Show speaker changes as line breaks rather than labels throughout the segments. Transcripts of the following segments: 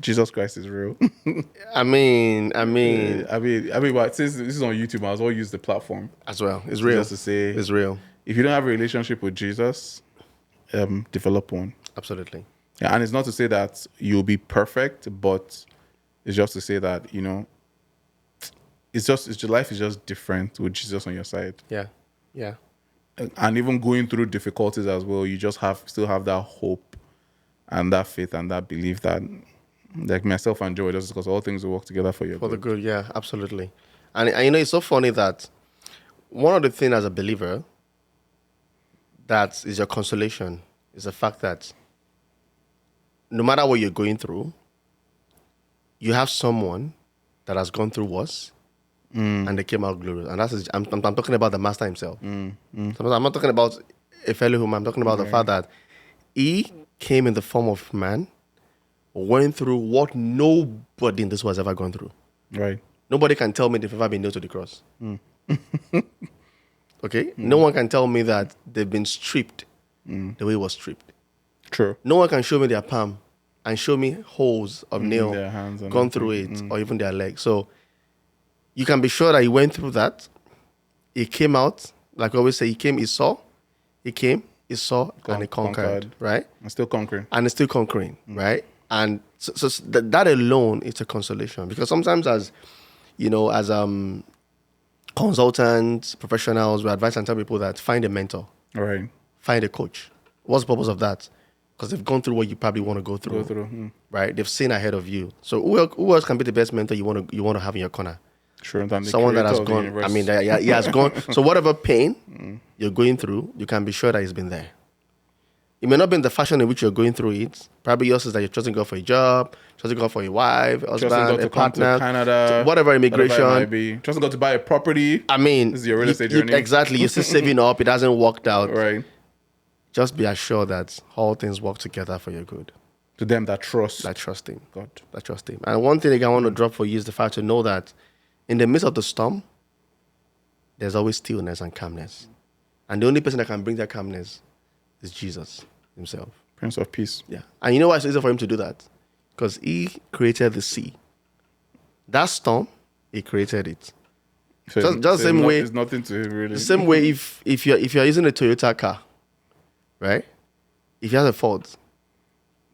Jesus Christ is real.
I mean,
But since this is on YouTube, I as well use the platform
as well. It's real.
just to say,
It's real.
if you don't have a relationship with Jesus, develop one.
Absolutely.
Yeah, and it's not to say that you'll be perfect, but it's just to say that your life is just different with Jesus on your side.
Yeah. Yeah.
And even going through difficulties as well, you just still have that hope and that faith and that belief that, like myself and Joe, just because all things will work together for your
For the
good.
good, yeah, absolutely. And it's so funny that one of the things as a believer that is your consolation is the fact that no matter what you're going through, you have someone that has gone through worse and they came out glorious. And I'm talking about the master himself. I'm not talking about a fellow human. I'm talking about the fact that he came in the form of man, went through what nobody in this world has ever gone through.
Right.
Nobody can tell me they've ever been nailed to the cross. Okay? No one can tell me that they've been stripped the way it was stripped.
True.
No one can show me their palm and show me holes of nail
their hands and
gone through it, or even their legs. So you can be sure that he went through that. He came out, like I always say, he came, he saw, and he conquered, right?
I'm still conquering.
And it's still conquering, right? And so that alone is a consolation, because sometimes as consultants, professionals, we advise and tell people that find a mentor,
All right.
find a coach. What's the purpose of that? Because they've gone through what you probably want to go through. Right? They've seen ahead of you. So who else can be the best mentor you want to have in your corner?
Sure.
Someone that has gone. I mean, he has gone. So whatever pain you're going through, you can be sure that he's been there. It may not be in the fashion in which you're going through it. Probably yours is that you're trusting God for a job, trusting God for a wife, a husband, a partner,
Canada,
whatever immigration.
Whatever it might be. Trusting God to buy a property.
I mean,
this is your real estate journey.
Exactly. You're still saving up. It hasn't worked out.
Right.
Just be assured that all things work together for your good.
To them that trust.
That trust him.
God.
That trust him. And one thing again I want to drop for you is the fact to know that in the midst of the storm, there's always stillness and calmness. And the only person that can bring that calmness is Jesus himself.
Prince of Peace.
Yeah. And you know why it's easy for him to do that? Because he created the sea. That storm, he created it.
So
Just the same way.
It's nothing to him, really.
The same way if you're using a Toyota car, right? If you have a fault,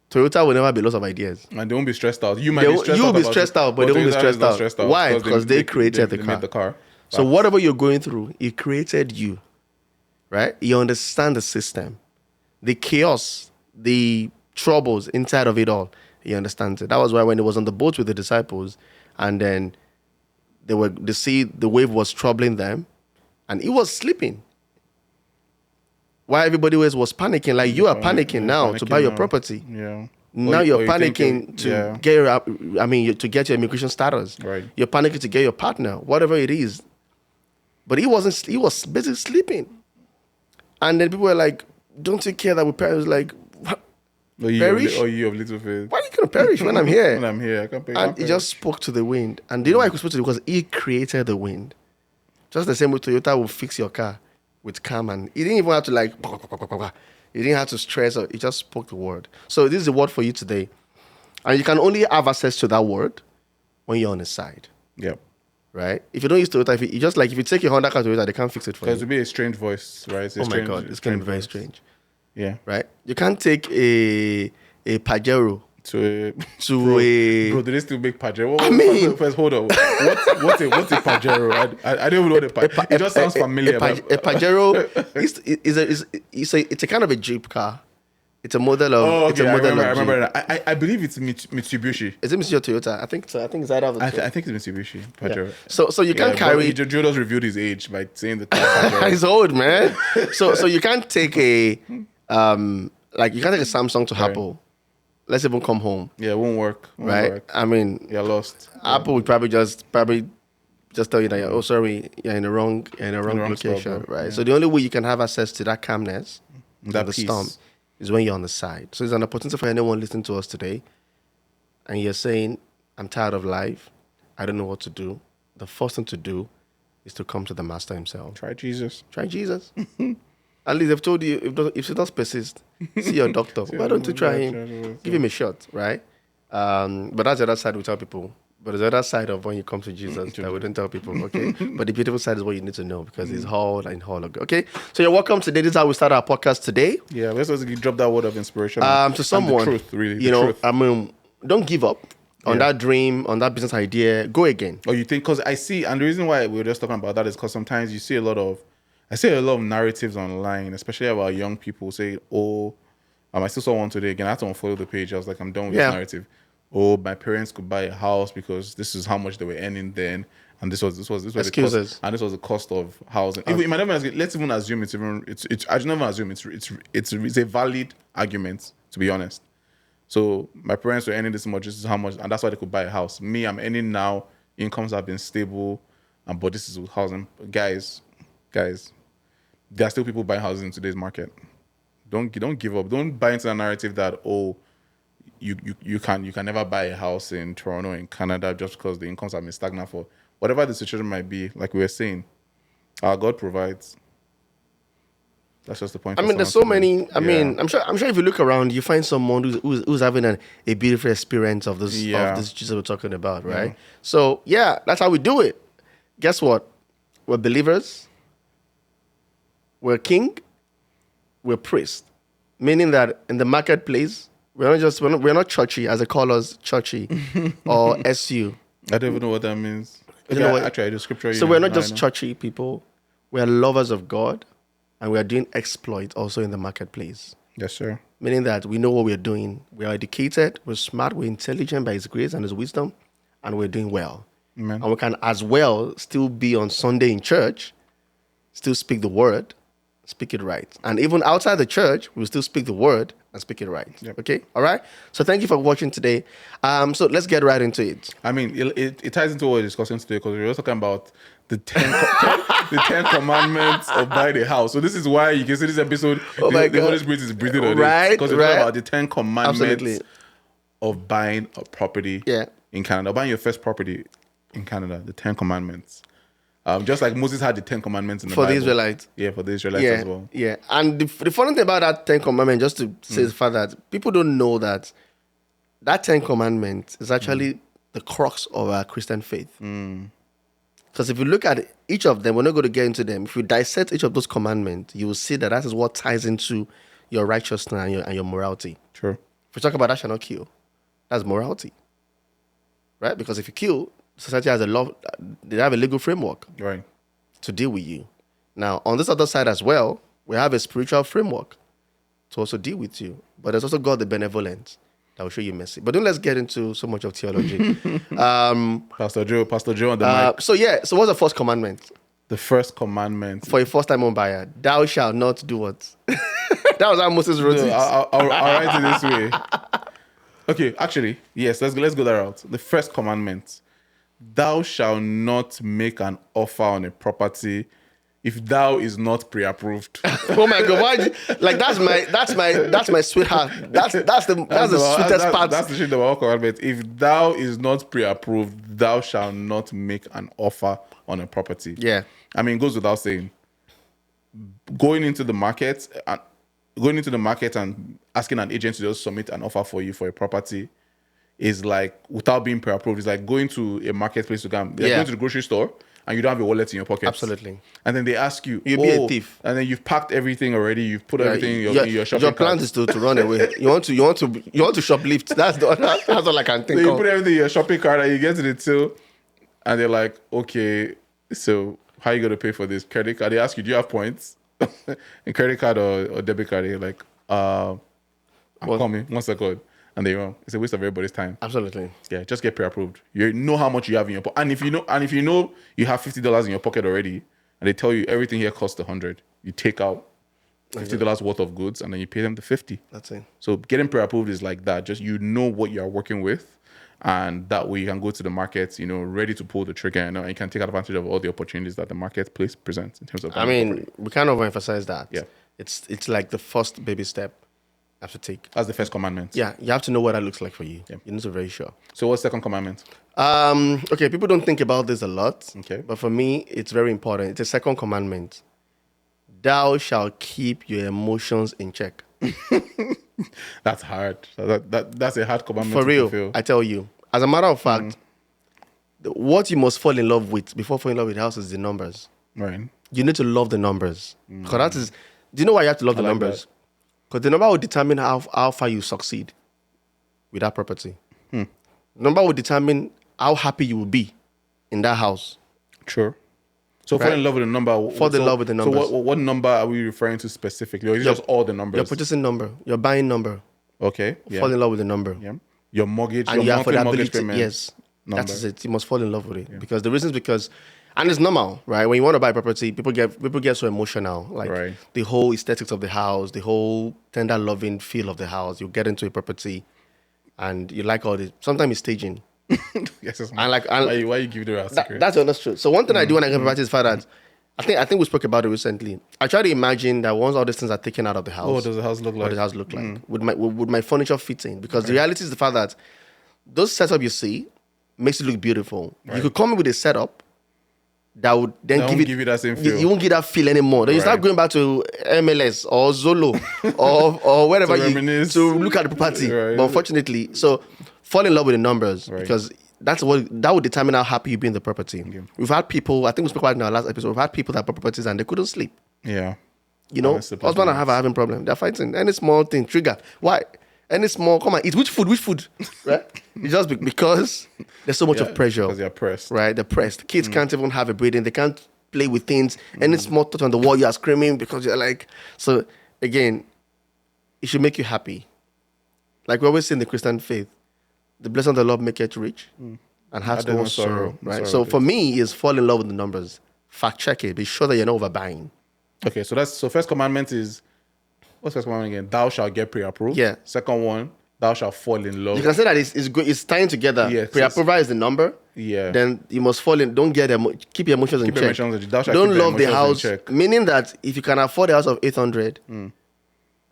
Toyota will never be lost of ideas.
And they won't be stressed out. You might be stressed out.
You'll be stressed out, but they won't be stressed out. Why? Because they created the car.
Made the car.
So whatever you're going through, he created you, right? You understand the system, the chaos, the troubles inside of it all. He understands it. That was why when he was on the boat with the disciples, and then the wave was troubling them, and he was sleeping. Why everybody was panicking, like you are panicking now to buy your property.
Yeah.
Now you're panicking to get your immigration status.
Right.
You're panicking to get your partner, whatever it is. But he was basically sleeping. And then people were like, don't you care that we perish? Like, what? Perish?
Or you of little faith.
Why are you going to perish when I'm here?
When I'm here, I can't pay.
And he just spoke to the wind. And do you know why he spoke to it? Because he created the wind. Just the same way Toyota will fix your car with calm. And he didn't even have to he didn't have to stress. He just spoke the word. So this is the word for you today. And you can only have access to that word when you're on his side.
Yep.
Right? If you don't use Toyota, if you take your Honda car to Toyota, they can't fix it for you.
Because it'll be a strange voice, right? It's
Oh my God, it's going to be very strange.
Yeah.
Right? You can't take a Pajero
to
bro,
do they still make Pajero? First, hold on. What's a Pajero? I don't even know what a Pajero. It just sounds familiar.
A Pajero it's a kind of a Jeep car. It's a model of.
Oh, okay. I
Jeep.
remember that. I believe it's Mitsubishi.
Is it Mitsubishi or Toyota? I think so. I think it's either of the two.
I think it's Mitsubishi Pajero.
Yeah. So you can't carry.
Joe just revealed his age by saying the Pajero.
He's old, man. So you can't take a you can't take a Samsung to Apple. Let's even come home.
Yeah, it won't work.
Right? I mean,
you're lost.
Apple would probably just tell you that you're in the wrong location, right? Yeah. So the only way you can have access to that calmness, that the storm, is when you're on the side. So it's an opportunity for anyone listening to us today, and you're saying, "I'm tired of life. I don't know what to do." The first thing to do is to come to the Master himself.
Try Jesus.
Try Jesus. At least they've told you if it does persist, see your doctor. Why don't you try him? Give him a shot, right? But that's the other side we tell people. But there's the other side of when you come to Jesus that we don't tell people, okay? But the beautiful side is what you need to know because it's all in all of God, okay? So you're welcome today. This is how we start our podcast today.
Yeah, let's also drop that word of inspiration.
To someone,
the truth, really.
you
the
know,
truth.
I mean, don't give up on that dream, on that business idea. Go again.
Or you think, because I see, and the reason why we were just talking about that is because sometimes you see I see a lot of narratives online, especially about young people say, oh, I still saw one today again. I had to unfollow the page. I was like, I'm done with this narrative. Oh, my parents could buy a house because this is how much they were earning then, and this was
excuses,
the cost, and this was the cost of housing. Even, let's even assume it's I don't even assume it's a valid argument, to be honest. So my parents were earning this much, this is how much, and that's why they could buy a house. Me, I'm earning now, incomes have been stable, but this is with housing. Guys, there are still people buying houses in today's market. Don't give up. Don't buy into the narrative that you can never buy a house in Toronto, in Canada, just because the incomes have been stagnant for whatever the situation might be. Like we were saying, our God provides. That's just the point.
I mean, there's so many. I mean, I'm sure if you look around, you find someone who's having a beautiful experience of this Jesus we're talking about, right?
Yeah.
So that's how we do it. Guess what? We're believers. We're king. We're priest. Meaning that in the marketplace, we're not churchy, as they call us churchy or SU.
I don't even know what that means. Okay, actually, I do scripture.
So we're not just churchy people. We're lovers of God, and we are doing exploit also in the marketplace.
Yes, sir.
Meaning that we know what we're doing. We are educated, we're smart, we're intelligent by His grace and His wisdom, and we're doing well.
Amen.
And we can as well still be on Sunday in church, still speak the word, speak it right. And even outside the church, we'll still speak the word and speak it right.
Yep.
Okay? All right? So thank you for watching today. So let's get right into it.
I mean, it ties into what we're discussing today because we're also talking about the 10 commandments of buying a house. So this is why you can see this episode. The Holy Spirit is breathing on it. Because we're talking about the 10 commandments of buying a property in Canada. Buying your first property in Canada. The 10 commandments. Just like Moses had the 10 commandments in the Bible.
For the Israelites.
Yeah, for the Israelites as well.
Yeah. And the funny thing about that 10 commandments, just to say the fact that people don't know that 10 commandments is actually the crux of our Christian faith. Because if you look at each of them, we're not going to get into them. If you dissect each of those commandments, you will see that is what ties into your righteousness and your morality.
True.
If we talk about that shall not kill, that's morality. Right? Because if you kill, society has a law, they have a legal framework to deal with you. Now, on this other side as well, we have a spiritual framework to also deal with you. But there's also God the benevolent that will show you mercy. But don't let's get into so much of theology.
Pastor Joe on the mic.
So what's the first commandment?
The first commandment.
For a first-time home buyer, thou shalt not do what? That was how Moses wrote it.
I'll write it this way. Okay, actually, yes, let's go that route. The first commandment. Thou shalt not make an offer on a property if thou is not pre-approved.
Oh my God! Why? Like that's my sweetheart. That's the sweetest part.
That's the shit about commandment. If thou is not pre-approved, thou shalt not make an offer on a property.
Yeah.
I mean, it goes without saying. Going into the market and asking an agent to just submit an offer for you for a property is like, without being pre-approved, it's like going to a marketplace to go. You're going to the grocery store and you don't have a wallet in your pocket.
Absolutely.
And then they ask you,
you'll be a thief.
And then you've packed everything already. You've put everything in your shopping
cart. Your plan is to run away. You want to shoplift. That's all I can think of.
So you put everything in your shopping cart and you get to the till, and they're like, okay, so how are you going to pay for this? Credit card. They ask you, do you have points? A credit card or debit card? You're like, call me 1 second. And they wrong. It's a waste of everybody's time.
Absolutely.
Yeah, just get pre-approved. You know how much you have in your pocket. And if you know you have $50 in your pocket already, and they tell you everything here costs $100, you take out $50 worth of goods and then you pay them the $50.
That's it.
So getting pre-approved is like that. Just you know what you are working with, and that way you can go to the market, ready to pull the trigger, and you can take advantage of all the opportunities that the marketplace presents in terms of.
We can't overemphasize that.
Yeah,
it's like the first baby step you have to take.
That's the first commandment.
Yeah, you have to know what that looks like for you. Yeah. You need to be very sure.
So what's the second commandment?
Okay, people don't think about this a lot.
Okay,
but for me, it's very important. It's a second commandment. Thou shalt keep your emotions in check.
That's hard. That's a hard commandment
For
to
real,
fulfill.
I tell you. As a matter of fact, what you must fall in love with before falling in love with the house is the numbers.
Right.
You need to love the numbers. Because that is, do you know why you have to love the
like
numbers? Because the number will determine how far you succeed with that property. The number will determine how happy you will be in that house.
Sure. So fall in love with the number.
Fall in love with the numbers.
So what number are we referring to specifically? Or is it just all the numbers?
Your purchasing number, your buying number.
Okay. Yeah.
Fall in love with the number.
Yeah. Your mortgage,
And
your
you have
monthly mortgage
affordability.
payment.
Yes.
number.
That is it. You must fall in love with it. Because the reason is because, and it's normal, right? When you want to buy property, people get so emotional. Like
Right.
the whole aesthetics of the house, the whole tender loving feel of the house. You get into a property and you like all this. Sometimes it's staging.
Yes, it's
And
why you give it a secret?
That's the honest truth. So one thing I do when I get property is that I think we spoke about it recently. I try to imagine that once all these things are taken out of the house,
What does the house look
what
like?
does the house look like? Would my furniture fit in? Because the reality is the fact that those setup you see makes it look beautiful. You could come in with a setup that would then
That
give
won't give you that same feel.
You won't get that feel anymore. Then you start
Right.
going back to MLS or Zolo or wherever
To
you
reminisce.
to look at the property.
Right.
But unfortunately, so fall in love with the numbers
Right.
because that would determine how happy you be in the property. We've had people, I think we spoke about it in our last episode, we've had people that bought properties and they couldn't sleep.
Yeah.
You know,
That's the
husband and
problem.
wife are having problem. They're fighting. Any small thing trigger. Why? Any small, come on, eat. Which food? Right? It's just because there's so much of pressure.
Because you're pressed.
Right? They're pressed. Kids can't even have a breathing. They can't play with things. Any small touch on the wall, you are screaming because you're like. So again, it should make you happy. Like we always say in the Christian faith, the blessing of the Lord make it rich and has
Added
no
no
sorrow.
sorrow.
Right?
Sorrow
So for me, is fall in love with the numbers. Fact check it. Be sure that you're not overbuying.
Okay, so first commandment is, what's first commandment again? Thou shalt get pre-approved.
Yeah.
Second one, thou shalt fall in love.
You can say that it's good. It's tying together.
Yeah,
Pre-approval is the number.
Yeah.
Then you must fall in. Don't keep your emotions in
Keep
check.
your emotions in- thou shalt
Don't
keep thy
love the
emotions in
house.
check.
Meaning that if you can afford a house of 800 and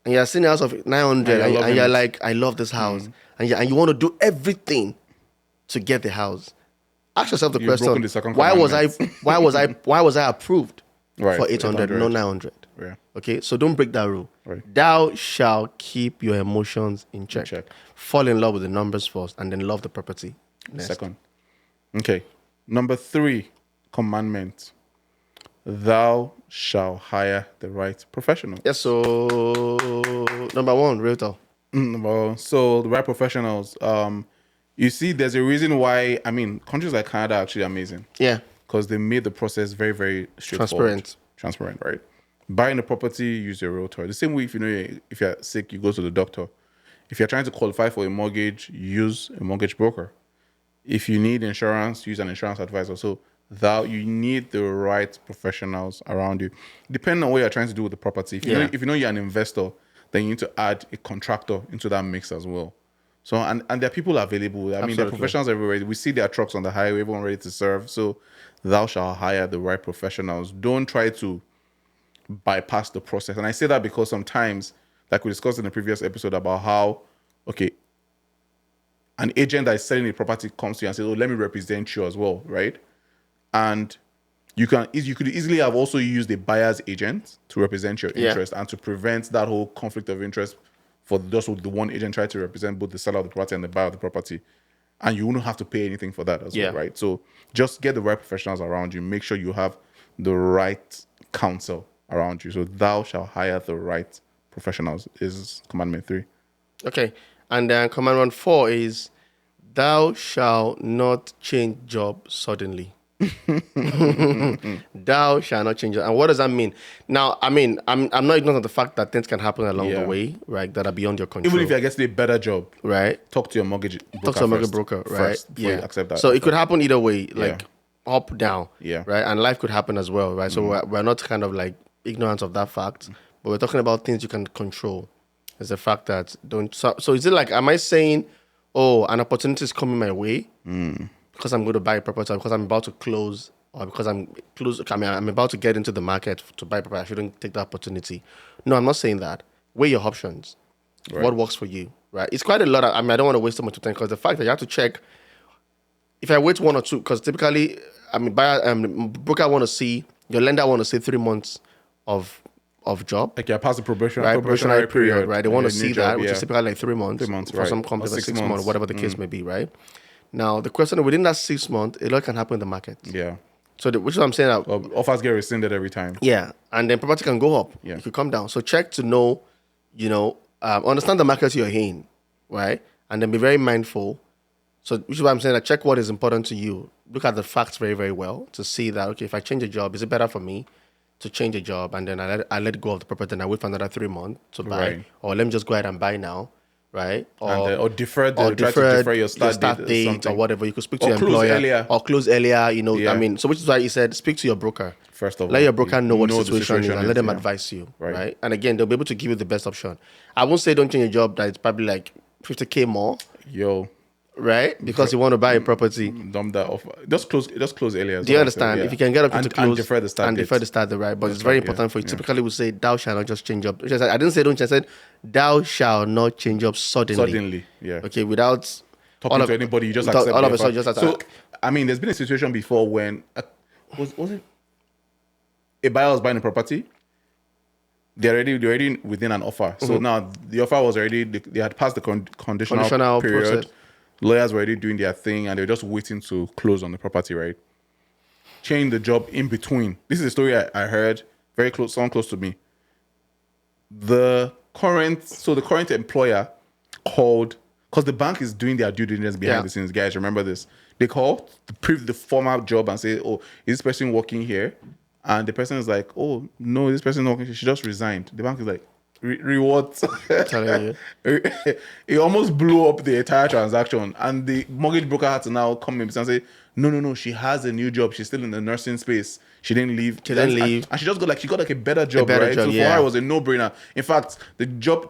you're seeing a house of 900
And you're
and you're
loving it.
like, I love this house, and you want to do everything to get the house. Ask yourself the
You've broken
question:
the second
Why was I approved
Right,
for 800,
800.
no 900?
Yeah.
Okay, so don't break that rule.
Right.
Thou shalt keep your emotions in check.
check.
Fall in love with the numbers first, and then love the property next.
Second. Okay. Number 3 commandment. Thou shalt hire the right professional.
Yes. So number one, realtor.
Well, so the right professionals. You see, there's a reason why. I mean, countries like Canada are actually amazing
Yeah.
because they made the process very, very straightforward. Transparent, right? Buying a property, use your realtor. The same way, if you're sick, you go to the doctor. If you're trying to qualify for a mortgage, use a mortgage broker. If you need insurance, use an insurance advisor. So you need the right professionals around you. Depending on what you're trying to do with the property. If you know you're an investor, then you need to add a contractor into that mix as well. So and there are people available. I mean, there are
Absolutely.
professionals everywhere. We see their trucks on the highway, everyone ready to serve. So thou shalt hire the right professionals. Don't try to bypass the process. And I say that because sometimes, like we discussed in the previous episode about how, okay, an agent that is selling a property comes to you and says, oh, let me represent you as well, right? And you could easily have also used a buyer's agent to represent your interest and to prevent that whole conflict of interest for just the one agent trying to represent both the seller of the property and the buyer of the property. And you wouldn't have to pay anything for that as well, right? So just get the right professionals around you. Make sure you have the right counsel around you. So thou shalt hire the right professionals is commandment 3.
Okay. And then commandment 4 is, thou shalt not change job suddenly. Thou shalt not change. And what does that mean? Now, I mean, I'm not ignorant of the fact that things can happen along the
Yeah.
way, right? That are beyond your control.
Even if you're getting a better job,
right?
talk to your mortgage broker.
Talk to a mortgage
first,
broker, right?
before you accept that.
So it could happen either way, like up, down,
Yeah.
right? And life could happen as well, right? So we're not kind of like ignorant of that fact, but we're talking about things you can control. It's the fact that so is it like, am I saying, oh, an opportunity is coming my way because I'm going to buy a property, or because I'm about to close, or because I'm about to get into the market to buy a property, I shouldn't take that opportunity? No, I'm not saying that. Weigh your options. What works for you, right? It's quite a lot. I don't want to waste so much time because the fact that you have to check. If I wait 1 or 2, because typically, broker want to see, your lender want to see 3 months of of job.
Like you're past the
Probationary period, right? They want to
your new
see
job,
that, which
yeah.
is typically like 3 months.
3 months,
for
right.
some
Or
companies, like
6
6 months,
months.
whatever the case may be, right? Now, the question within that 6 months, a lot can happen in the market.
Yeah.
So, which is what I'm saying. That,
Offers get rescinded every time.
yeah, and then property can go up.
Yeah.
It could come down. So, check to know, understand the market you're in, right? And then be very mindful. So, which is why I'm saying that check what is important to you. Look at the facts very, very well to see that, okay, if I change a job, is it better for me to change a job and then I let go of the property and I wait for another 3 months to buy?
Right.
Or let me just go ahead and buy now, right?
Or defer
Or
try to defer your
start
start,
date or
something.
whatever. You could speak to
Or
your
close
employer
earlier.
or close earlier.
Yeah.
I mean, so which is why he said speak to your broker.
First of
Let
all,
your broker know what the
the
situation is
situation
and let
is,
them
yeah.
advise you,
Right.
right? And again, they'll be able to give you the best option. I won't say don't change a job that it's probably like 50K more,
Yo,
right? Because you want to buy a property.
dump that off. Just close earlier.
Do you understand? If you can get up to close
and defer the start date.
right? But it's very
right,
important
yeah,
for you.
yeah.
Typically, we say thou shall not just change up. Which I said, I didn't say don't change. I said thou shall not change up suddenly.
Suddenly, yeah.
Okay, without
Talking to anybody, you just
without-
accept
all
the
of a sudden,
offer.
just
So, I mean, there's been a situation before when was it a buyer was buying a property. They're already within an offer. So now the offer was already they had passed the conditional period.
process.
Lawyers were already doing their thing and they're just waiting to close on the property, right? Change the job in between. This is a story I heard very close, someone close to me. The current employer called because the bank is doing their due diligence behind
Yeah.
the scenes, guys. Remember this? They call the former job and say, "Oh, is this person working here?" And the person is like, "Oh, no, this person is not working. She just resigned." The bank is like, "Reward."
Telling you.
It almost blew up the entire transaction, and the mortgage broker had to now come in and say, "No, she has a new job. She's still in the nursing space. She didn't leave. And she just got like a better job,
better
right?
job,
so for
yeah.
her, it was a no-brainer. In fact,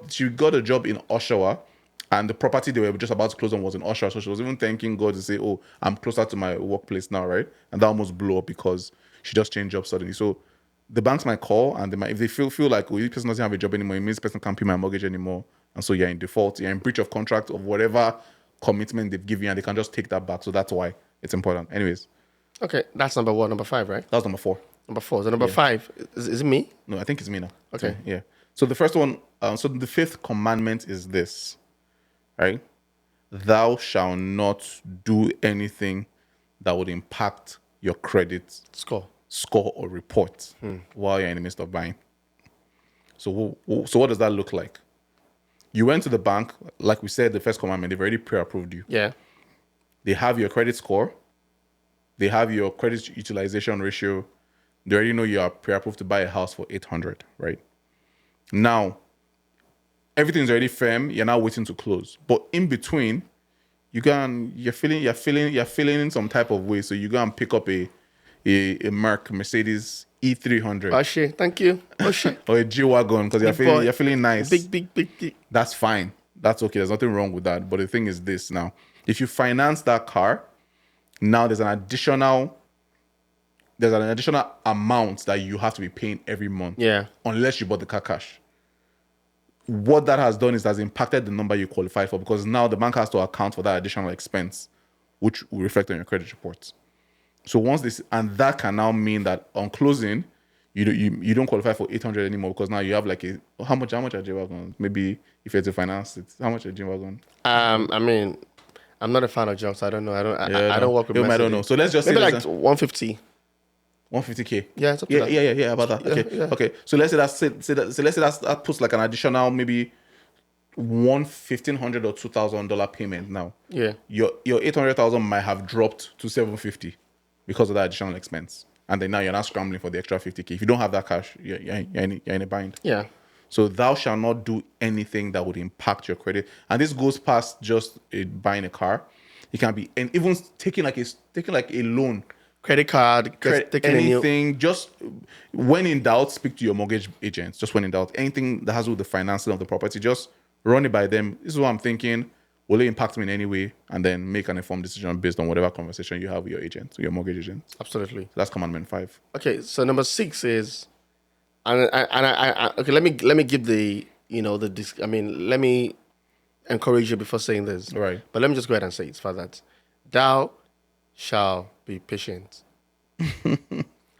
she got a job in Oshawa, and the property they were just about to close on was in Oshawa. So she was even thanking God to say, "Oh, I'm closer to my workplace now, right?" And that almost blew up because she just changed jobs suddenly. So the banks might call and they might, if they feel like, "Oh, this person doesn't have a job anymore, it means this person can't pay my mortgage anymore," and so you're in default, you're in breach of contract of whatever commitment they've given you, and they can just take that back. So that's why it's important. Anyways,
Okay, that's number 1. Number 5, right?
that was number 4.
Number 4. So number 5 is it me?
No, I think it's me now.
Okay.
Yeah. So the first one, so the 5th commandment is this, right? Thou shalt not do anything that would impact your credit
Score.
score or report while you're in the midst of buying. So what does that look like? You went to the bank, like we said, the first commandment, they've already pre-approved you.
Yeah.
They have your credit score. They have your credit utilization ratio. They already know you are pre-approved to buy a house for 800, right? Now, everything's already firm. You're now waiting to close. But in between, you're feeling some type of way. So you go and pick up a Mercedes E300
Oh shit, thank you. Oh shit.
or a G-Wagon because
boy.
you're feeling nice.
Big.
That's fine. That's okay. There's nothing wrong with that. But the thing is this now. If you finance that car, now there's an additional amount that you have to be paying every month.
Yeah.
Unless you bought the car cash. What that has done is has impacted the number you qualify for because now the bank has to account for that additional expense, which will reflect on your credit reports. So once this, and that can now mean that on closing, you don't qualify for 800 anymore because now you have like how much are G-Wagons? Maybe if you had to finance it, how much are G-Wagon?
I mean, I'm not a fan of jobs. I don't know. I don't work with
I
Mercedes.
don't know. So let's just
Maybe
say
like 150.
150K.
Yeah, it's up to that.
Yeah, about that. Okay.
yeah.
Okay. So let's say that puts like an additional maybe $1,500 or $2,000 payment now.
Yeah.
Your 800,000 might have dropped to 750 because of that additional expense. And then now you're not scrambling for the extra 50K. If you don't have that cash, you're in a bind.
Yeah.
So thou shalt not do anything that would impact your credit. And this goes past just buying a car. It can be, and even taking like a loan.
Credit card, taking
Anything, just when in doubt, speak to your mortgage agents. Just when in doubt, anything that has to do with the financing of the property, just run it by them. This is what I'm thinking. Will it impact me in any way? And then make an informed decision based on whatever conversation you have with your agent, your mortgage agent.
Absolutely.
So that's commandment 5.
Okay, so number 6 is, okay. Let me give the let me encourage you before saying this.
Right.
But let me just go ahead and say it for that. Thou shall be patient.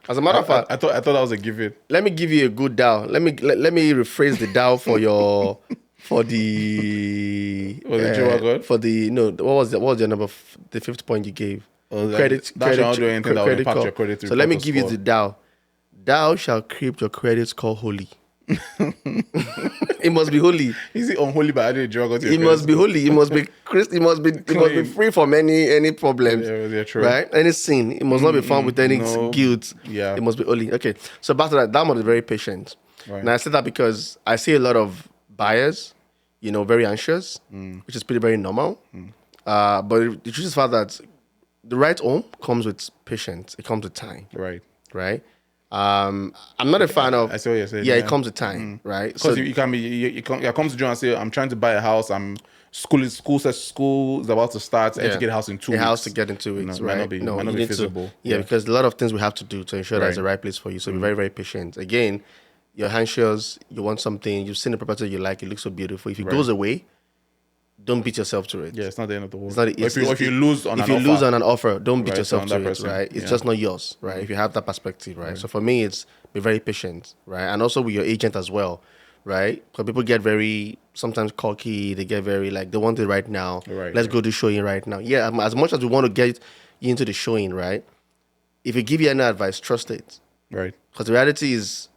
As a matter of fact,
I thought that was a given.
let me give you a good Dow. Let me rephrase the Dow for your for the
Was it G-Wagon?
for the no. What was your number? The fifth point you gave?
That shall not do anything that will impact
score.
your credit.
So let me
report or
give you
score.
the Dow. Thou shall keep your credit score holy. It must be holy.
Is it unholy by adding a G-Wagon to your
It
credit
must be
score?
holy. It must be Christ. It must be
Clean.
free from any problems.
Yeah, true.
Right? Any sin. It must not be found with any
no.
guilt.
Yeah.
It must be holy. Okay. So back to that. That one is very patient.
Right.
And I say that because I see a lot of buyers, very anxious, which is pretty very normal. But the truth is that the right home comes with patience. It comes with time.
Right.
Right? I'm not a fan of.
I see what you're saying.
Yeah, it comes with time, right?
Because you can be, you come to John and say, I'm trying to buy a house. School is about to start. I have to get a house in 2 weeks.
A house to get in 2 weeks,
No,
right?
might not be feasible.
Yeah, because a lot of things we have to do to ensure that's the right place for you. So be very, very patient. Again, you're anxious, you want something, you've seen the property you like, it looks so beautiful. If it goes away, don't beat yourself to it.
Yeah, it's not the end of the world.
It's not,
if you lose on
an offer, don't beat
Right,
yourself
on
to
that
it,
person.
right? It's
Yeah.
just not yours, right? If you have that perspective, right? So for me, it's be very patient, right? And also with your agent as well, right? Because people get very sometimes cocky. They get very they want it right now.
Right,
Let's go do showing right now. Yeah, as much as we want to get you into the showing, right? If you give you any advice, trust it.
Right.
Because the reality is,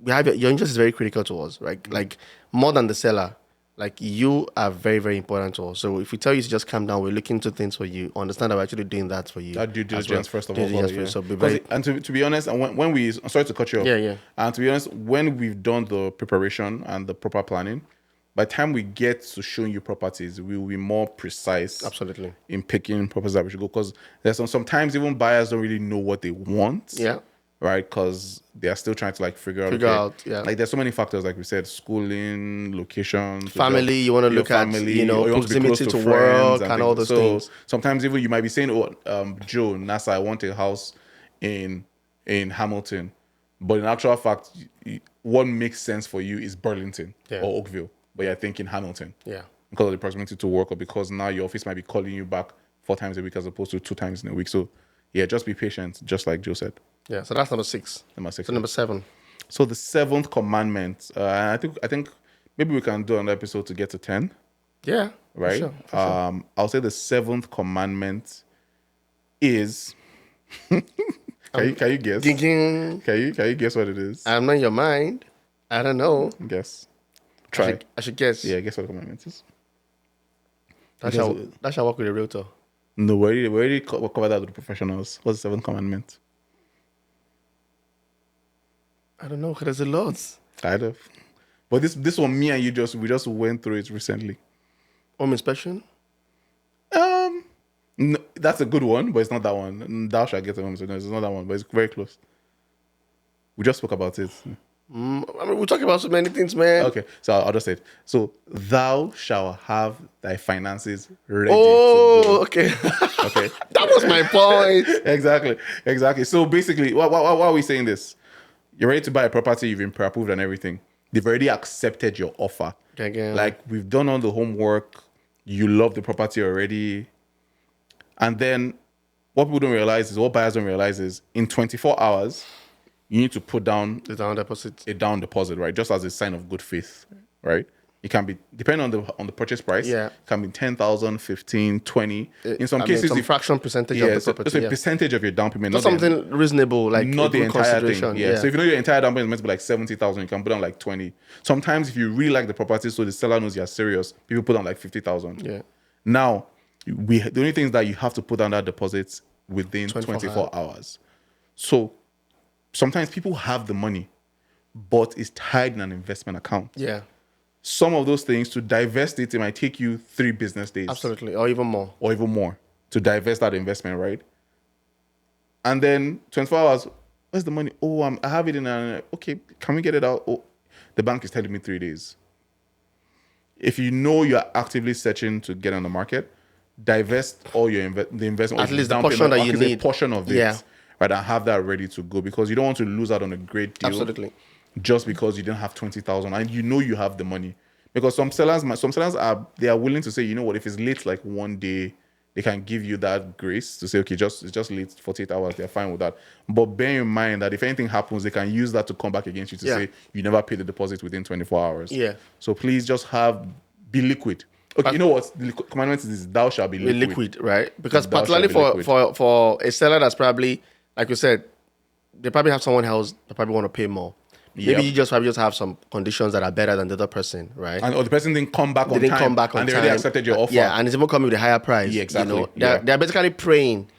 your interest is very critical to us, right? Like more than the seller. Like you are very, very important to us. So if we tell you to just calm down, we're looking into things for you. Understand that we're actually doing that for you.
That due
as
diligence first of
Due
all.
diligence
Yeah.
first. So be very.
And to be honest, and when we, I'm sorry to cut you off.
Yeah.
And to be honest, when we've done the preparation and the proper planning, by the time we get to showing you properties, we will be more precise.
Absolutely.
In picking properties that we should go, because there's sometimes even buyers don't really know what they want.
Yeah.
Right, because they are still trying to figure
out. Yeah.
Like there's so many factors, like we said, schooling, location,
family. You want to look at,
or you want to be
proximity
close
to
friends
work and all those things.
Sometimes even you might be saying, Joe, NASA, I want a house in Hamilton, but in actual fact, what makes sense for you is Burlington or Oakville, but you're thinking Hamilton.
Yeah.
Because of the proximity to work, or because now your office might be calling you back 4 times a week as opposed to 2 times in a week. So yeah, just be patient, just like Joe said.
Yeah. So that's number 6.
Number 6.
So number 7.
So the 7th commandment, I think maybe we can do an episode to get to 10.
Yeah.
Right.
For sure.
I'll say the 7th commandment is. Can you guess?
Thinking.
Can you guess what it is?
I'm not in your mind. I don't know.
Guess. Try.
I should guess.
Yeah, guess what the commandment is.
That shall work with a realtor.
No, we already covered that with the professionals. What's the 7th commandment?
I don't know. There's a lot.
Kind of. But this one, me and you we just went through it recently.
Home inspection.
No, that's a good one, but it's not that one. Thou shalt get a home. So no, it's not that one, but it's very close. We just spoke about it.
I mean, we're talking about so many things, man.
Okay, so I'll just say it. So thou shalt have thy finances ready to
Oh, okay.
go. Okay.
That was my point.
Exactly. So basically, why are we saying this? You're ready to buy a property, you've been pre-approved and everything. They've already accepted your offer.
Okay.
Like, we've done all the homework. You love the property already. And then what buyers don't realize is in 24 hours, you need to put down
The down deposit.
a down deposit, right? Just as a sign of good faith, right? It can be, depending on the purchase price,
Yeah.
it can be 10,000, 15, 20. In some cases,
some
if-
fraction percentage
yeah,
of the
so
property.
it's a percentage of your down payment.
Just
not the-
something reasonable, like
not
a
the
good
entire thing.
consideration.
Yeah. So if you know your entire down payment is meant to be like 70,000, you can put down like 20. Sometimes if you really like the property, so the seller knows you're serious, people put down like 50,000.
Yeah.
Now, the only thing is that you have to put down that deposit within 24 hours. So sometimes people have the money, but it's tied in an investment account.
Yeah.
Some of those things, to divest it might take you 3 business days.
Absolutely. Or even more.
Or even more to divest that investment, right? And then 24 hours, where's the money? Oh, I have it in okay, can we get it out? Oh, the bank is telling me 3 days. If you know you're actively searching to get on the market, divest all your the investment.
At least the portion that you need.
A portion of it.
Yeah.
Right, and have that ready to go, because you don't want to lose out on a great deal.
Absolutely.
Just because you didn't have 20,000 and you know you have the money. Because some sellers are willing to say, you know what, if it's late like one day, they can give you that grace to say, okay, it's just late 48 hours, they're fine with that. But bear in mind that if anything happens, they can use that to come back against you to say you never paid the deposit within 24 hours.
Yeah.
So please just be liquid. Okay, you know what? The commandment is thou shalt be liquid.
Liquid, right? Because
Thou shalt
particularly
be
for a seller that's probably, like you said, they probably have someone else that probably want to pay more.
Yep.
Maybe you probably have some conditions that are better than the other person, right?
Or the person didn't come back on
They
time.
didn't come back on
and they
time.
already accepted your offer.
Yeah, and it's even coming with a higher price.
Yeah, exactly.
You know? They're basically praying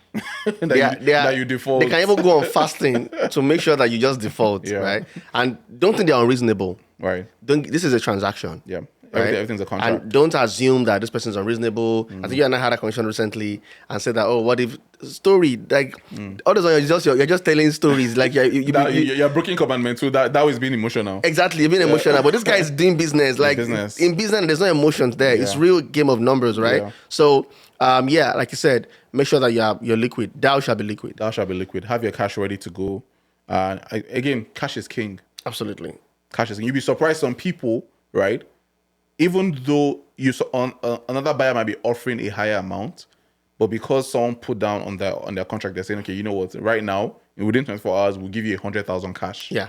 that you default.
They can even go on fasting to make sure that you just default, right? And don't think they're unreasonable.
Right.
This is a transaction.
Yeah.
Right?
Everything's a contract.
And don't assume that this person's unreasonable. I think you and I had a conversation recently and said that, what if story, like, all this you're just telling stories. Like,
you're breaking commandment too. That was being emotional.
Exactly, you're being emotional. But this guy is doing business. Like, in business, there's no emotions there. It's real game of numbers, right?
Yeah.
So, like you said, make sure that you're liquid. Thou shall be liquid.
Thou shall be liquid. Have your cash ready to go. Again, cash is king.
Absolutely.
Cash is king. You'll be surprised some people, right? Even though another buyer might be offering a higher amount, but because someone put down on their contract, they're saying, okay, you know what? Right now, within 24 hours, we'll give you 100,000 cash.
Yeah.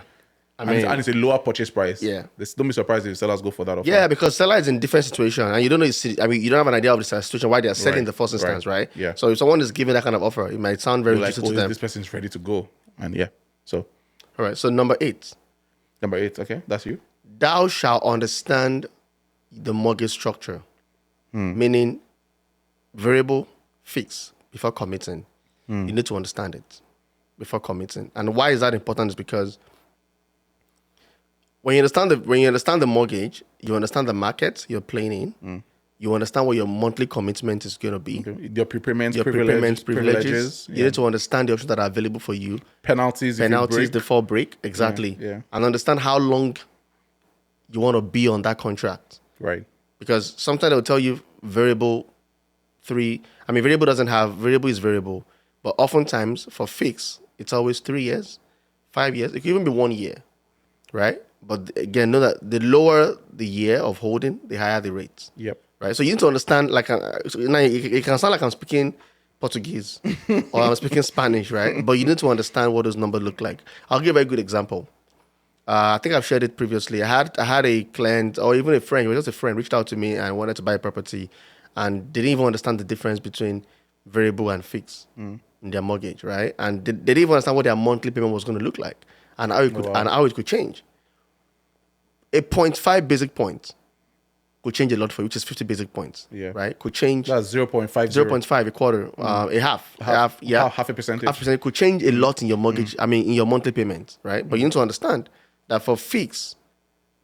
And it's a lower purchase price.
Yeah.
Don't be surprised if sellers go for that offer.
Yeah, because seller is in different situation, and you don't know. You don't have an idea of the situation why they are selling in the first instance, right?
Yeah.
So if someone is giving that kind of offer, it might sound very
like,
juicy to them.
This person's ready to go, and yeah. So,
all right. So number 8.
Okay, that's you.
Thou shalt understand the mortgage structure, meaning variable, fixed before committing. You need to understand it before committing. And why is that important? Is because when you understand the mortgage, you understand the market you're playing in. You understand what your monthly commitment is going to be.
Okay. Your prepayments,
privileges. You need to understand the options that are available for you.
Penalties
before break. Exactly.
Yeah.
And understand how long you want to be on that contract.
Right.
Because sometimes they'll tell you variable is variable. But oftentimes for fixed, it's always 3 years, 5 years. It can even be 1 year. Right? But again, know that the lower the year of holding, the higher the rates.
Yep.
Right? So you need to understand, like, it can sound like I'm speaking Portuguese or I'm speaking Spanish, right? But you need to understand what those numbers look like. I'll give a good example. I think I've shared it previously. I had a client or even a friend, it was just a friend, reached out to me and wanted to buy a property and didn't even understand the difference between variable and fixed in their mortgage, right? And they didn't even understand what their monthly payment was going to look like and how it could change. A 0.5 basic point could change a lot for you, which is 50 basic points, right? Could change.
That's 0.5.
0.5, a quarter, a half,
half a percentage.
Half percent could change a lot in your mortgage, in your monthly payment, right? But you need to understand that for fixed,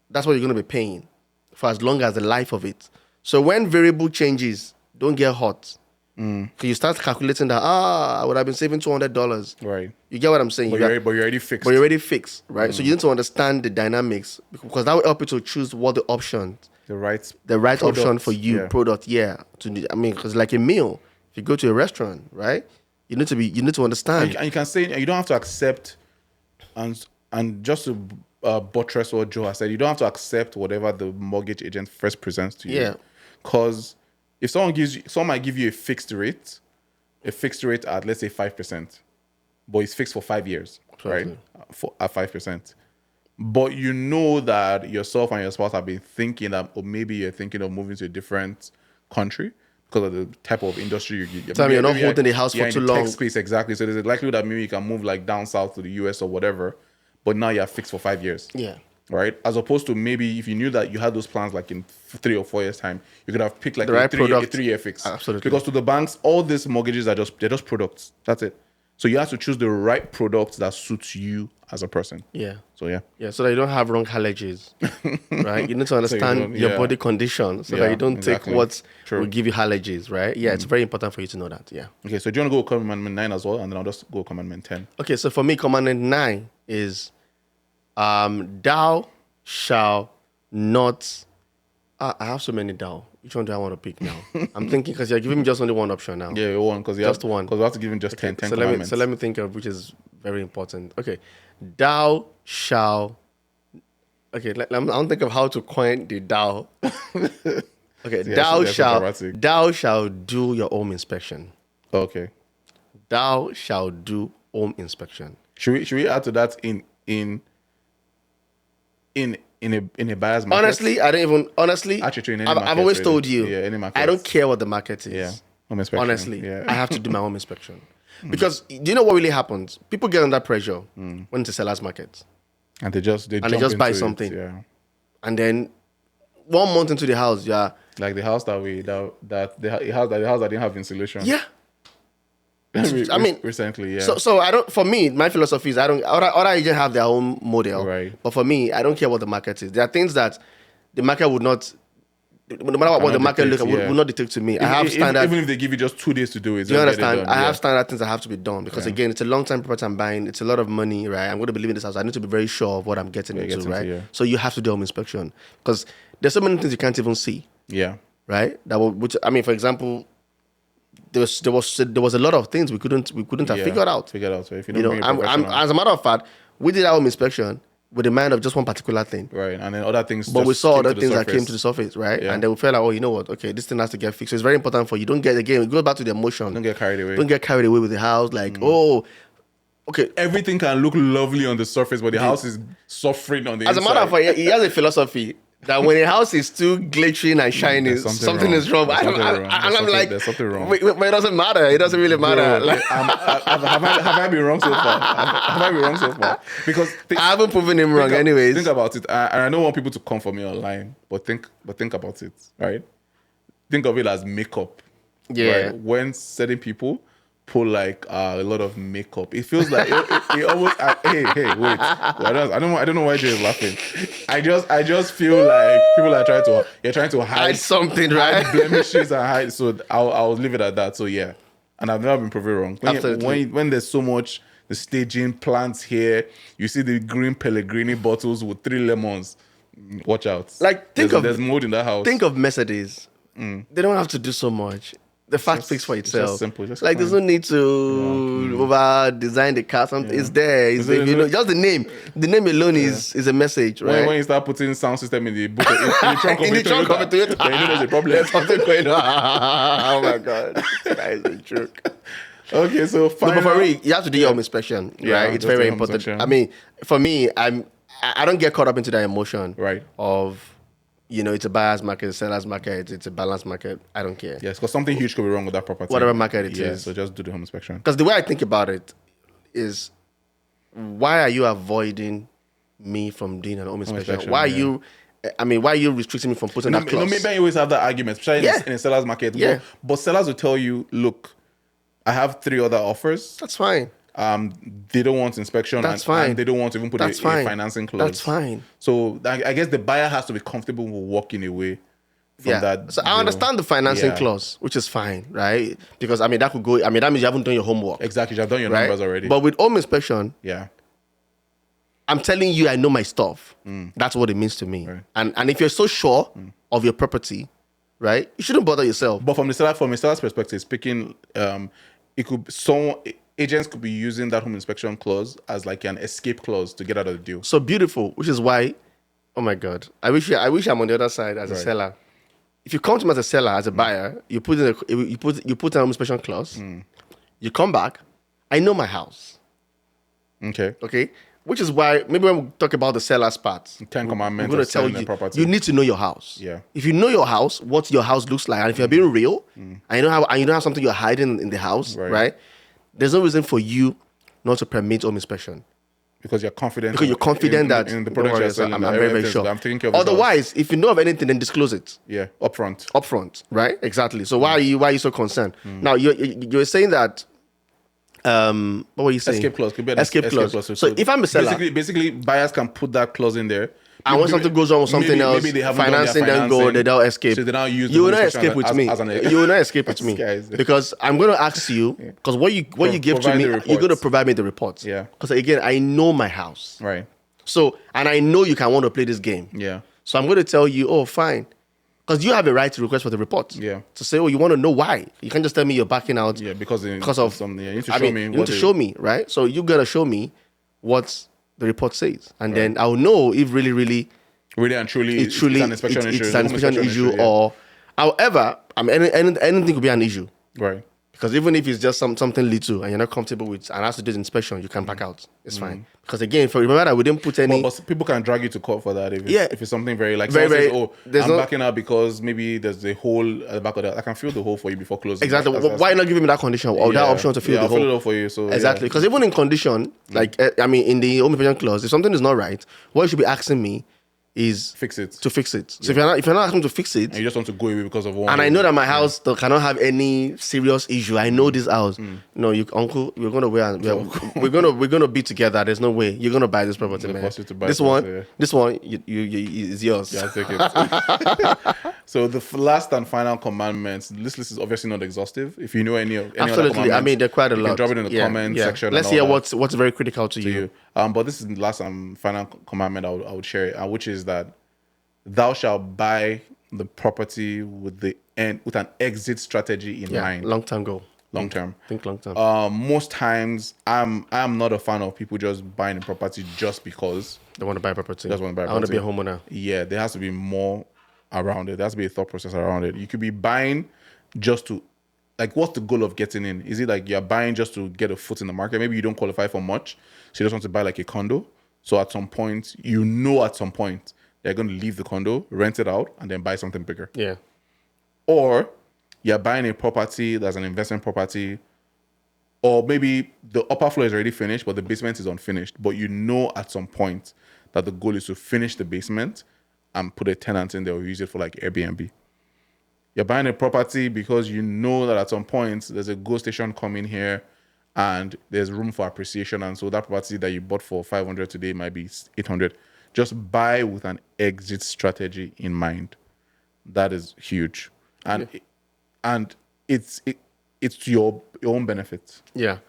that's what you're going to be paying for as long as the life of it. So when variable changes, don't get hot. Because you start calculating that, I would have been saving $200.
Right.
You get what I'm saying?
But you're already fixed.
But you're already fixed, right? So you need to understand the dynamics because that will help you to choose what the options.
The right
product, option for you, product, because like a meal, if you go to a restaurant, right? You need to understand.
And you can say, you don't have to accept, and just to buttress what Joe has said, you don't have to accept whatever the mortgage agent first presents to you. Yeah. Because if someone might give you a fixed rate at, let's say, 5%, but it's fixed for 5 years, right? At 5%. But you know that yourself and your spouse have been thinking that, or maybe you're thinking of moving to a different country because of the type of industry you're
you're not holding the house for too long.
Tech space, exactly. So there's a likelihood that maybe you can move like down south to the US or whatever, but now you're fixed for 5 years.
Yeah.
Right? As opposed to maybe if you knew that you had those plans like in 3 or 4 years' time, you could have picked like a 3-year fix.
Absolutely.
Because to the banks, all these mortgages they're just products. That's it. So you have to choose the right product that suits you as a person.
Yeah.
So yeah.
Yeah, so that you don't have wrong allergies, right? You need to understand your body condition so that you don't take what will give you allergies, right? Yeah, it's very important for you to know that. Yeah.
Okay, so do you want to go with commandment 9 as well, and then I'll just go with commandment 10.
Okay, so for me, commandment 9 is, thou shalt not. I have so many thou. Which one do I want to pick now? I'm thinking because you're giving me just only one option now.
Yeah, one because just one. Because we have to give him just 10 commandments.
So let me think of which is very important. Okay, thou shalt. Okay, I don't think of how to coin the thou. Okay,
Yeah,
thou
that's so
shall
dramatic.
thou shall do your home inspection.
Okay.
Thou shall do home inspection.
Should we add to that in a buyer's market?
Honestly, I don't even honestly.
Actually, in any
I've
market,
always
really.
told you,
Yeah, any market.
I don't care what the market is.
Yeah, home inspection.
Honestly,
Yeah.
I have to do my home inspection because do you know what really happens? People get under pressure when it's a seller's market,
And they just
they
jump
just buy
into it,
something.
Yeah.
and then 1 month into the house,
Like the house the house that didn't have insulation.
yeah. I mean,
recently, yeah.
So I don't. For me, my philosophy is I don't. Other agents have their own model,
Right.
But for me, I don't care what the market is. There are things that the market would not. No matter what the market
dictate,
would not dictate to me. I have standard.
Even if they give you just 2 days to do it.
Do you
just get it
understand?
done,
I
yeah.
have standard things that have to be done because again, it's a long time property I'm buying. It's a lot of money, right? I'm going to be living in this house. I need to be very sure of what I'm getting
What you're
into,
getting
right?
into, yeah.
So you have to do home inspection because there's so many things you can't even see,
Yeah.
right? Which I mean, for example, there was a lot of things we couldn't have
Yeah.
figured out.
So if you
You
don't
know,
be a
I'm,
professional,
as a matter of fact, we did our home inspection with the mind of just one particular thing.
right, and then other things.
But
just
we saw
came
other
to the
things that came
surface.
to the surface, right?
Yeah.
And then we felt like, oh, you know what? Okay, this thing has to get fixed. So it's very important for you. Don't get, again, it goes back to the emotion.
Don't get carried away.
Don't get carried away with the house. Like, oh, okay.
Everything can look lovely on the surface, but the house is suffering on the
As a
inside.
matter of fact, he has a philosophy that when a house is too glittering and shiny,
There's
something is wrong.
There's
And
something wrong.
I'm like,
there's something wrong.
But it doesn't matter. It doesn't really matter.
Bro,
Like,
have I been wrong so far? Have I been wrong so far? Because
I haven't proven him wrong, anyways.
Think about it. And I don't want people to come for me online, but think about it, right? Think of it as makeup.
Yeah.
Right? When certain people put like a lot of makeup, it feels like it almost. Hey, wait! I don't know why Jay is laughing. I just feel like people are trying to hide
Hide something, right?
hide blemishes and hide. So I'll leave it at that. So yeah, and I've never been proven wrong.
Absolutely.
When there's so much the staging plants here, you see the green Pellegrini bottles with 3 lemons. Watch out!
Like,
there's mold in that house.
Think of Mercedes. They don't have to do so much. The fact speaks for
it's
itself.
just simple, just
like, there's no need to over design the car. It's there. It's
Is it-
just the name. The name alone is a message, right?
When you start putting sound system in the boot, in the trunk of
In the
a
trunk of a
Toyota,
Toyota.
then you know there's a problem.
There's something going on. Oh my god, that is a joke.
Okay, so
No,
final,
but for real, you have to do your home inspection,
Yeah,
right? It's
just
very,
do
very
home
important.
inspection.
I mean, for me, I don't get caught up into that emotion,
Right.
Of, it's a buyer's market, a seller's market, it's a balanced market. I don't care.
yes, because something huge could be wrong with that property.
Whatever market it
yeah,
is.
so just do the home inspection.
Because the way I think about it is, why are you avoiding me from doing an home inspection?
inspection,
Why are
yeah.
you? I mean, why are you restricting me from putting that clause?
Maybe I always have that argument, especially
Yeah.
in a seller's market.
Yeah.
But sellers will tell you, look, I have 3 other offers.
That's fine.
They don't want inspection.
That's
and
fine.
they don't want to even put
That's
a
fine.
financing clause.
That's fine.
So I guess the buyer has to be comfortable with walking away from that.
So I
deal.
understand the financing
Yeah.
clause, which is fine, right? Because that means you haven't done your homework,
Exactly. You've done your
right?
numbers already.
But with home inspection,
yeah.
I'm telling you, I know my stuff. That's what it means to me.
Right.
And if you're so sure of your property, right, you shouldn't bother yourself.
But from a seller's perspective, speaking, it could agents could be using that home inspection clause as like an escape clause to get out of the deal.
So beautiful, which is why, oh my God, I wish I'm on the other side as a seller. If you come to me as a seller, as a buyer, you put an home inspection clause. You come back, I know my house. Okay, which is why maybe when we talk about the seller's part,
10 commandments
I'm going
of
to tell
selling the
you,
property.
you need to know your house.
Yeah.
If you know your house, what your house looks like, and if you're being real, and you don't have something you're hiding in the house, right? There's no reason for you not to permit home inspection.
Because you're confident.
Because you're confident that
in the
don't
product
worry,
you're selling.
I'm
that
very, very
everything's-
sure.
I'm taking care of this house.
Otherwise, if you know of anything, then disclose it
Yeah, upfront.
upfront, right? Exactly. So why are you so concerned? Now you're saying that. What were you saying?
Escape clause could be an
escape clause. So if I'm a seller,
basically buyers can put that clause in there.
and when something goes wrong with something else,
maybe they haven't done their
financing, then go, they don't escape.
So they now use the
You will
home
not
inspection
escape with
as-
me.
as an-
You will not escape with me
This guy is-
because I'm going to ask you because what you give to
Provide
me,
the
you're going to
reports.
provide me the reports.
Yeah.
Because again, I know my house.
Right.
So and I know you can want to play this game.
Yeah.
So I'm going to tell you, oh, fine. Because you have a right to request for the report.
Yeah.
To say, oh, you want to know why. You can't just tell me you're backing out
Yeah, because
of
something. Yeah, you need to
I
show
mean,
me.
you
what
need to
they-
show me, right? So you got to show me what the report says. And then I'll know if really
Really and truly,
it's truly
an inspection issue.
it's an inspection issue
yeah.
or However, I mean, anything could be an issue.
Right.
Because even if it's just something little and you're not comfortable with and has to do the inspection, you can back out. It's fine. Because again, remember that we didn't put any.
But people can drag you to court for that if it's something very like
Very,
someone
very-
says,
there's
I'm
no-
backing out because maybe there's a hole at the back of that. I can fill the hole for you before closing.
Exactly.
That's-
Why not give him that condition or that option to fill the
I'll
hole?
fill it up for you. So
Exactly. Because even in condition, like I mean, in the home invasion clause, if something is not right, what you should be asking me is
fix it.
to fix it. So if you're not asking to fix it,
And you just want to go away because of one.
and I know that my house cannot have any serious issue. I know this house. No, uncle, we're gonna we're gonna be together. There's no way you're gonna buy this property, man.
force you to buy
This
it,
one,
yeah.
this one, you is yours.
Yeah, I'll take it. So the last and final commandments. This list is obviously not exhaustive. If you know any other
Absolutely. I
commandments,
mean, they're quite a
you
lot.
can drop it in the comment section.
Let's
and
hear
all that.
what's very critical to you.
But this is the last and final commandment I would share, which is that thou shalt buy the property with an exit strategy in mind,
Long term goal.
long term.
Think long term.
Most times, I'm not a fan of people just buying a property just because.
They want to buy property.
Just want to buy
I want to be a
property.
homeowner.
Yeah, there has to be more around it. There has to be a thought process around it. You could be buying just to, like, what's the goal of getting in? Is it like you're buying just to get a foot in the market? Maybe you don't qualify for much, so you just want to buy like a condo. So at some point, they're going to leave the condo, rent it out, and then buy something bigger.
Yeah.
Or you're buying a property that's an investment property, or maybe the upper floor is already finished, but the basement is unfinished. But you know at some point that the goal is to finish the basement and put a tenant in there or use it for like Airbnb. You're buying a property because you know that at some point there's a GO station coming here and there's room for appreciation. And so that property that you bought for 500 today might be 800. Just buy with an exit strategy in mind. That is huge. And it's to your own benefit.
Yeah.
Your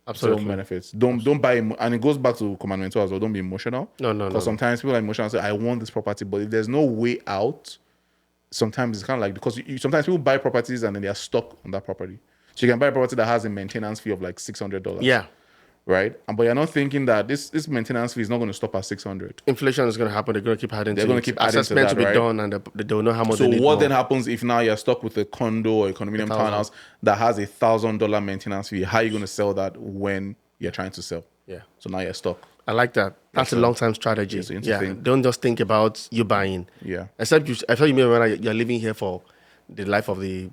Absolutely.
own benefits. Don't buy, and it goes back to commandment 2 as well. Don't be emotional.
No.
Because sometimes people are emotional and say, I want this property, but if there's no way out, sometimes it's kind of like, because sometimes people buy properties and then they are stuck on that property. So you can buy a property that has a maintenance fee of like $600.
Yeah.
Right? But you're not thinking that this maintenance fee is not going to stop at 600.
Inflation is going to happen. They're going to keep adding.
They're going to keep adding to
assessment
that,
to be
right?
done, and they don't know how much.
So
they need
what
more.
then happens if now you're stuck with a condo or a condominium townhouse that has $1,000 maintenance fee? How are you going to sell that when you're trying to sell?
Yeah.
So now you're stuck.
I like that. That's a long-term strategy.
so interesting.
Don't just think about you buying.
Yeah.
Except I thought you mean when you're living here for the life of your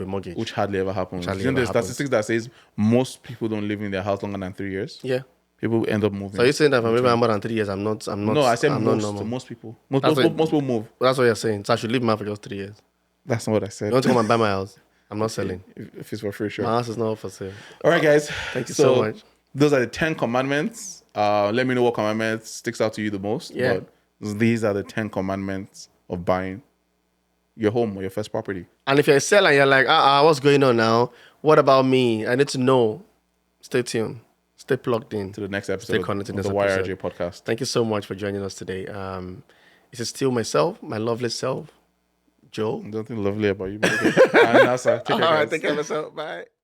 mortgage.
Which hardly ever happens.
hardly
Isn't there
ever happens.
statistics that says most people don't live in their house longer than 3 years?
Yeah.
People end up moving.
So you're saying that if I'm living more than 3 years, I'm not.
No, I said
I'm
most.
not normal.
Most people. Most
That's what-
people move.
That's what you're saying. So I should live my for just 3 years.
That's not what I
You
said.
want to come and buy my house? I'm not selling.
If it's for free, sure.
My house is not for sale.
All right, guys.
Thank you so much.
Those are the 10 commandments. Let me know what commandment sticks out to you the most.
Yeah.
But these are the 10 commandments of buying your home or your first property.
And if you're a seller and you're like, what's going on now? What about me? I need to know. Stay tuned. Stay plugged in.
To the next episode
Stay
of
connected
the
to this
YRJ
episode.
podcast.
Thank you so much for joining us today. This is still myself, my lovely self, Joe.
Nothing lovely about you. But okay. And that's, take care,
All right,
guys.
take care of yourself. Bye.